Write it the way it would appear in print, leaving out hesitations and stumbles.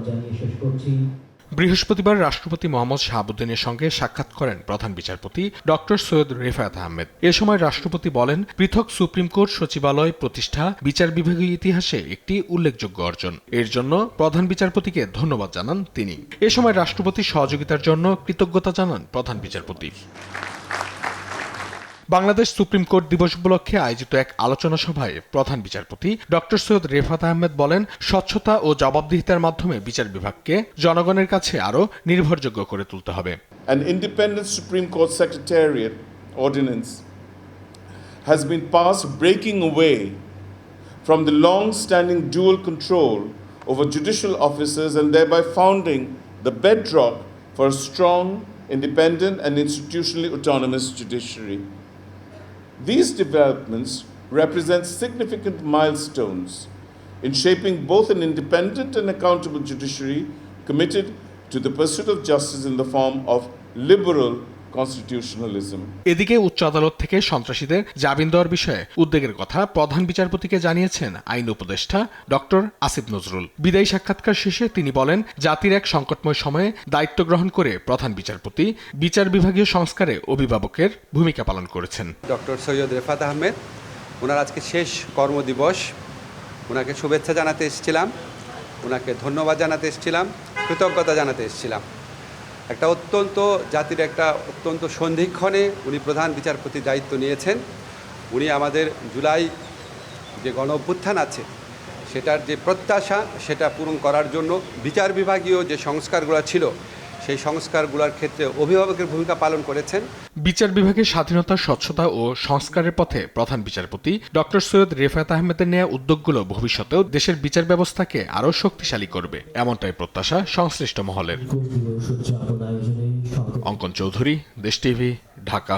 জানিয়ে শেষ করছি। বৃহস্পতিবার রাষ্ট্রপতি মোহাম্মদ শাহাবুদ্দিনের সঙ্গে সাক্ষাৎ করেন প্রধান বিচারপতি ডক্টর সৈয়দ রেফায়েত আহমেদ। এ সময় রাষ্ট্রপতি বলেন, পৃথক সুপ্রিম কোর্ট সচিবালয় প্রতিষ্ঠা বিচার বিভাগীয় ইতিহাসে একটি উল্লেখযোগ্য অর্জন। এর জন্য প্রধান বিচারপতিকে ধন্যবাদ জানান তিনি। এ সময় রাষ্ট্রপতির সহযোগিতার জন্য কৃতজ্ঞতা জানান প্রধান বিচারপতি। বাংলাদেশ সুপ্রিম কোর্ট দিবস উপলক্ষে আয়োজিত এক আলোচনা সভায় প্রধান বিচারপতি ডক্টর সৈয়দ রেফাত আহমেদ বলেন, স্বচ্ছতা ও জবাবদিহিতার মাধ্যমে বিচার বিভাগকে জনগণের কাছে আরও নির্ভরযোগ্য করে তুলতে হবে। An independent Supreme Court Secretariat ordinance has been passed, breaking away from the long-standing dual control over judicial officers and thereby founding the bedrock for a strong, independent and institutionally autonomous judiciary. These developments represent significant milestones in shaping both an independent and accountable judiciary committed to the pursuit of justice in the form of liberal constitutionalism. এদিকে উচ্চ আদালত থেকে সন্ত্রাসীদের জামিন দেওয়ার বিষয়ে উদ্বেগের কথা প্রধান বিচারপতিকে জানিয়েছেন আইন উপদেষ্টা ডক্টর আসিফ নজরুল। বিদায়ী সাক্ষাৎকার শেষে তিনি বলেন, জাতির এক সংকটময় সময়ে দায়িত্ব গ্রহণ করে প্রধান বিচারপতি বিচার বিভাগীয় সংস্কারে অভিভাবকের ভূমিকা পালন করেছেন। ডক্টর সৈয়দ রেফাত আহমেদ, ওনার আজকে শেষ কর্মদিবস, ওনাকে শুভেচ্ছা জানাতে এসেছিলাম, ওনাকে ধন্যবাদ জানাতে এসেছিলাম, কৃতজ্ঞতা জানাতে এসেছিলাম। জাতির একটা অত্যন্ত সন্ধিক্ষণে উনি প্রধান বিচারপতির দায়িত্ব নিয়েছেন। উনি আমাদের জুলাই যে গণ অভ্যুত্থান আছে সেটার যে প্রত্যাশা সেটা পূরণ করার জন্য বিচার বিভাগীয় যে সংস্কারগুলো ছিল সেই সংস্কারগুলোর ক্ষেত্রে অভিভাবকের ভূমিকা পালন করেছেন। বিচার বিভাগের স্বাধীনতা, স্বচ্ছতা ও সংস্কারের পথে প্রধান বিচারপতি ডক্টর সৈয়দ রেফায়েত আহমেদের নেওয়া উদ্যোগগুলো ভবিষ্যতেও দেশের বিচার ব্যবস্থাকে আরও শক্তিশালী করবে, এমনটাই প্রত্যাশা সংশ্লিষ্ট মহলের। অঙ্কন চৌধুরী, দেশ টিভি, ঢাকা।